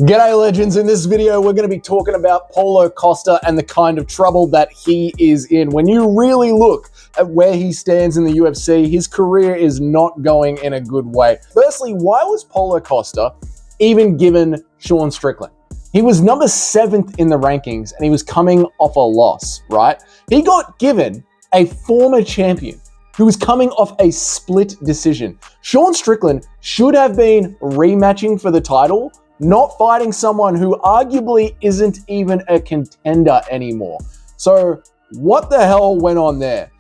G'day legends, in this video we're going to be talking about Paulo Costa and the kind of trouble that he is in. When you really look at where he stands in the UFC, his career is not going in a good way. Firstly, why was Paulo Costa even given Sean Strickland? He was number 7th in the rankings and he was coming off a loss, right? He got given a former champion who was coming off a split decision. Sean Strickland should have been rematching for the title, not fighting someone who arguably isn't even a contender anymore. So what the hell went on there?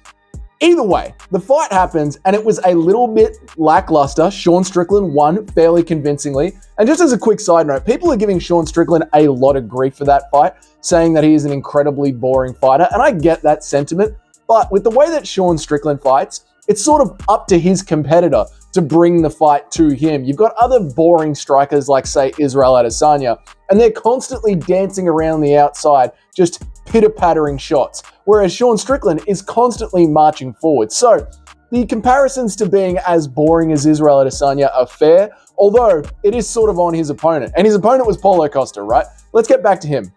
Either way, the fight happens and it was a little bit lackluster. Sean Strickland won fairly convincingly. And just as a quick side note, people are giving Sean Strickland a lot of grief for that fight, saying that he is an incredibly boring fighter. And I get that sentiment, but with the way that Sean Strickland fights, it's sort of up to his competitor to bring the fight to him. You've got other boring strikers like, say, Israel Adesanya, and they're constantly dancing around the outside, just pitter-pattering shots, whereas Sean Strickland is constantly marching forward. So the comparisons to being as boring as Israel Adesanya are fair, although it is sort of on his opponent. And his opponent was Paulo Costa, right? Let's get back to him.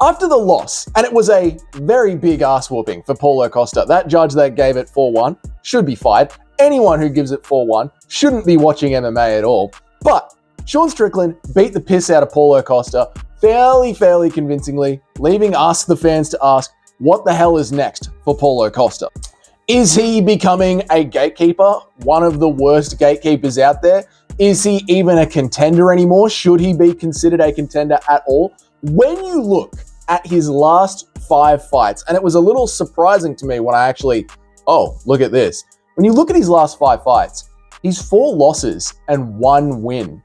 After the loss, and it was a very big ass whooping for Paulo Costa, that judge that gave it 4-1 should be fired. Anyone who gives it 4-1 shouldn't be watching MMA at all. But Sean Strickland beat the piss out of Paulo Costa fairly convincingly, leaving us, the fans, to ask, what the hell is next for Paulo Costa? Is he becoming a gatekeeper? One of the worst gatekeepers out there? Is he even a contender anymore? Should he be considered a contender at all? When you look at his last 5 fights, and it was a little surprising to me when I actually, look at this. When you look at his last 5 fights, he's 4 losses and 1 win.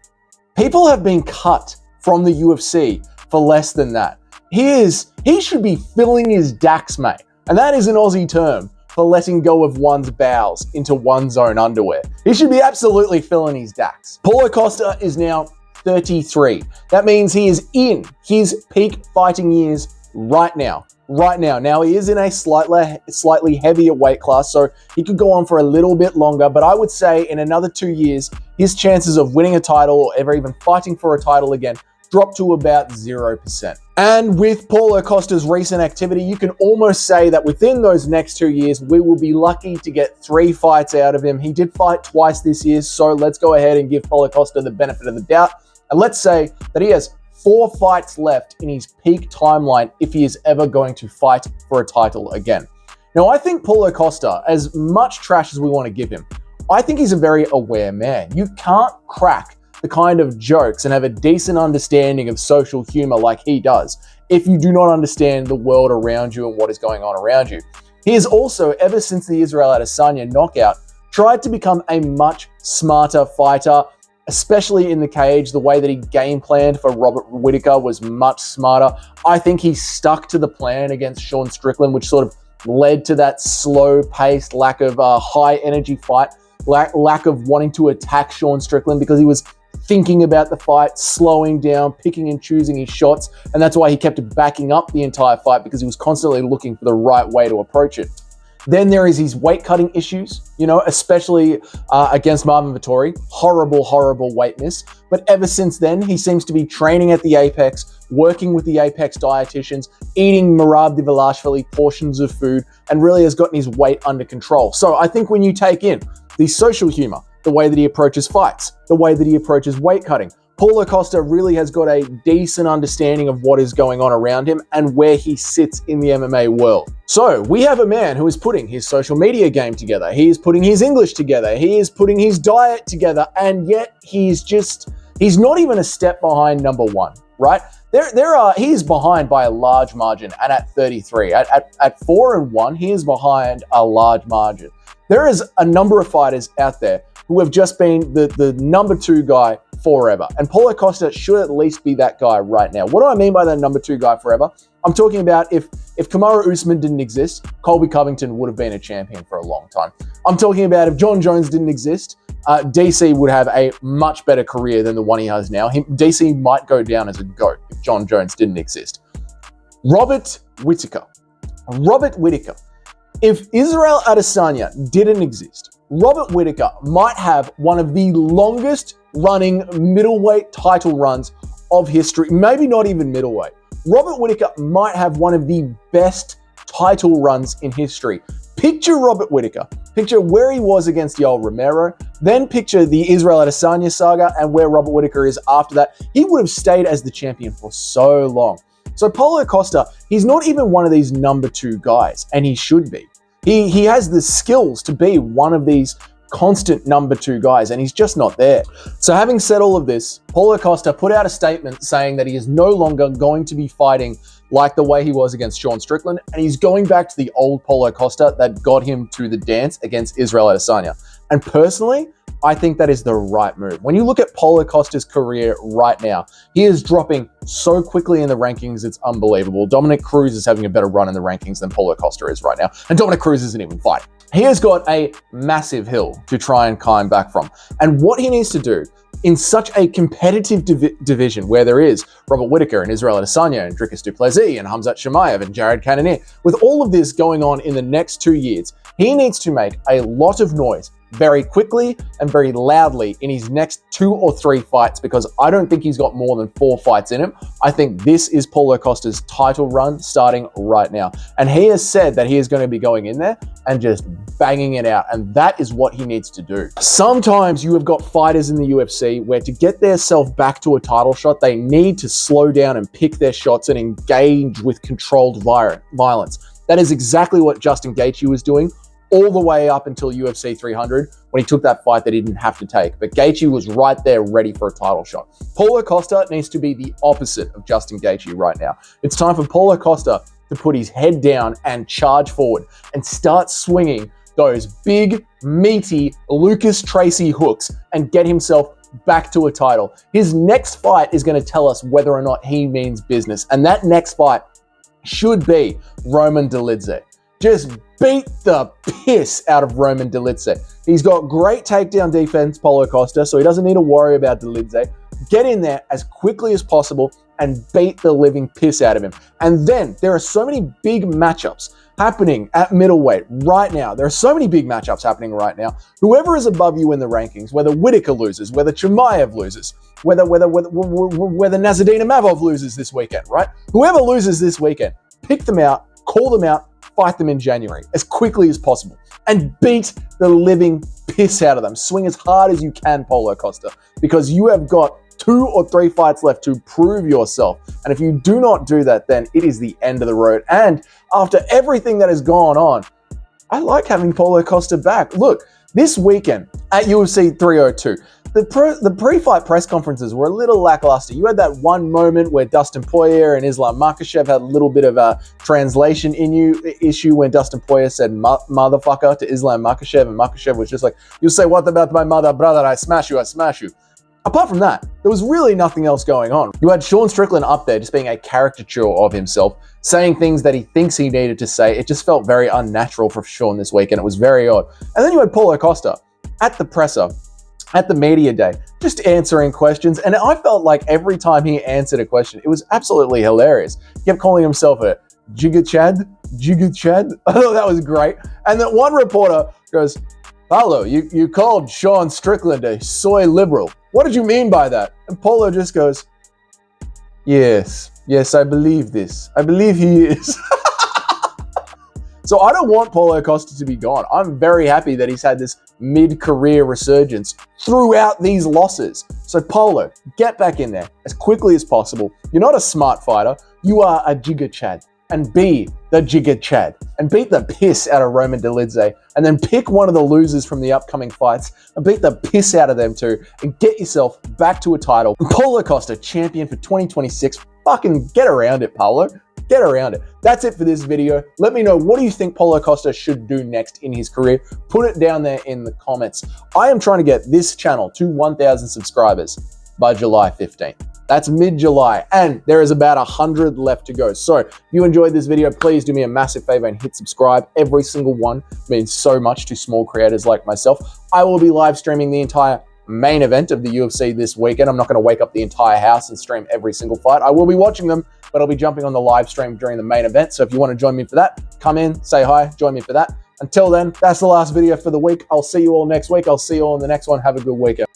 People have been cut from the UFC for less than that. He should be filling his dacks, mate. And that is an Aussie term for letting go of one's bowels into one's own underwear. He should be absolutely filling his dacks. Paulo Costa is now 33. That means he is in his peak fighting years right now. Now, he is in a slightly heavier weight class, so he could go on for a little bit longer, but I would say in another 2 years, his chances of winning a title or ever even fighting for a title again drop to about 0%. And with Paulo Costa's recent activity, you can almost say that within those next 2 years, we will be lucky to get 3 fights out of him. He did fight twice this year, so let's go ahead and give Paulo Costa the benefit of the doubt. And let's say that he has 4 fights left in his peak timeline if he is ever going to fight for a title again. Now, I think Paulo Costa, as much trash as we want to give him, I think he's a very aware man. You can't crack the kind of jokes and have a decent understanding of social humor like he does if you do not understand the world around you and what is going on around you. He has also, ever since the Israel Adesanya knockout, tried to become a much smarter fighter, especially in the cage. The way that he game planned for Robert Whittaker was much smarter. I think he stuck to the plan against Sean Strickland, which sort of led to that slow-paced, lack of high-energy fight, lack of wanting to attack Sean Strickland because he was thinking about the fight, slowing down, picking and choosing his shots, and that's why he kept backing up the entire fight, because he was constantly looking for the right way to approach it. Then there is his weight cutting issues, especially against Marvin Vettori. Horrible weight miss. But ever since then, he seems to be training at the Apex, working with the Apex dietitians, eating Merab Dvalishvili portions of food, and really has gotten his weight under control. So I think when you take in the social humor, the way that he approaches fights, the way that he approaches weight cutting, Paulo Costa really has got a decent understanding of what is going on around him and where he sits in the MMA world. So we have a man who is putting his social media game together. He is putting his English together. He is putting his diet together. And yet he's not even a step behind number 1, right? He is behind by a large margin, and at 33. At 4-1, he is behind a large margin. There is a number of fighters out there who have just been the number 2 guy forever. And Paulo Costa should at least be that guy right now. What do I mean by that number 2 guy forever? I'm talking about if Kamaru Usman didn't exist, Colby Covington would have been a champion for a long time. I'm talking about if John Jones didn't exist, DC would have a much better career than the one he has now. DC might go down as a GOAT if John Jones didn't exist. Robert Whittaker. If Israel Adesanya didn't exist, Robert Whittaker might have one of the longest running middleweight title runs of history, maybe not even middleweight. Robert Whittaker might have one of the best title runs in history. Picture Robert Whittaker. Picture where he was against Yoel Romero. Then picture the Israel Adesanya saga and where Robert Whittaker is after that. He would have stayed as the champion for so long. So Paulo Costa, he's not even one of these number 2 guys, and he should be. He has the skills to be one of these constant number 2 guys, and he's just not there. So having said all of this, Paulo Costa put out a statement saying that he is no longer going to be fighting like the way he was against Sean Strickland, and he's going back to the old Paulo Costa that got him to the dance against Israel Adesanya. And personally, I think that is the right move. When you look at Paulo Costa's career right now, he is dropping so quickly in the rankings, it's unbelievable. Dominic Cruz is having a better run in the rankings than Paulo Costa is right now, and Dominic Cruz isn't even fighting. He has got a massive hill to try and climb back from. And what he needs to do in such a competitive division where there is Robert Whittaker and Israel Adesanya and Dricus du Plessis and Khamzat Chimaev and Jared Cannonier, with all of this going on in the next 2 years, he needs to make a lot of noise very quickly and very loudly in his next 2 or 3 fights, because I don't think he's got more than 4 fights in him. I think this is Paulo Costa's title run starting right now. And he has said that he is going to be going in there and just banging it out. And that is what he needs to do. Sometimes you have got fighters in the UFC where to get themselves back to a title shot, they need to slow down and pick their shots and engage with controlled violence. That is exactly what Justin Gaethje was doing all the way up until UFC 300 when he took that fight that he didn't have to take. But Gaethje was right there ready for a title shot. Paulo Costa needs to be the opposite of Justin Gaethje right now. It's time for Paulo Costa to put his head down and charge forward and start swinging those big, meaty Lucas Tracy hooks and get himself back to a title. His next fight is going to tell us whether or not he means business. And that next fight should be Roman Dolidze. Just beat the piss out of Roman Dolidze. He's got great takedown defense, Paulo Costa, so he doesn't need to worry about Dolidze. Get in there as quickly as possible and beat the living piss out of him. And then there are so many big matchups happening at middleweight right now. There are so many big matchups happening right now. Whoever is above you in the rankings, whether Whittaker loses, whether Chimaev loses, whether Nazardine Imavov loses this weekend, right? Whoever loses this weekend, pick them out, call them out, fight them in January as quickly as possible and beat the living piss out of them. Swing as hard as you can, Paulo Costa, because you have got 2 or 3 fights left to prove yourself. And if you do not do that, then it is the end of the road. And after everything that has gone on, I like having Paulo Costa back. Look, this weekend at UFC 302, the pre-fight press conferences were a little lackluster. You had that one moment where Dustin Poirier and Islam Makhachev had a little bit of a translation issue when Dustin Poirier said motherfucker to Islam Makhachev, and Makhachev was just like, you say what about my mother, brother, I smash you, I smash you. Apart from that, there was really nothing else going on. You had Sean Strickland up there just being a caricature of himself, saying things that he thinks he needed to say. It just felt very unnatural for Sean this week, and it was very odd. And then you had Paulo Costa at the presser, at the media day, just answering questions. And I felt like every time he answered a question, it was absolutely hilarious. He kept calling himself a Jigga Chad. I thought that was great. And then one reporter goes, Paulo, you called Sean Strickland a soy liberal. What did you mean by that? And Paulo just goes, yes, I believe this. I believe he is. So I don't want Paulo Costa to be gone. I'm very happy that he's had this mid-career resurgence throughout these losses. So Paulo, get back in there as quickly as possible. You're not a smart fighter. You are a Jigga Chad. And be the Jigga Chad. And beat the piss out of Roman Dolidze. And then pick one of the losers from the upcoming fights and beat the piss out of them too. And get yourself back to a title. Paulo Costa, champion for 2026. Fucking get around it, Paulo. Get around it. That's it for this video. Let me know, what do you think Paulo Costa should do next in his career? Put it down there in the comments. I am trying to get this channel to 1,000 subscribers by July 15th. That's mid-July, and there is about 100 left to go. So if you enjoyed this video, please do me a massive favor and hit subscribe. Every single one means so much to small creators like myself. I will be live streaming the entire main event of the UFC this weekend. I'm not going to wake up the entire house and stream every single fight. I will be watching them, but I'll be jumping on the live stream during the main event. So if you want to join me for that, come in, say hi, join me for that. Until then, that's the last video for the week. I'll see you all next week. I'll see you all in the next one. Have a good weekend.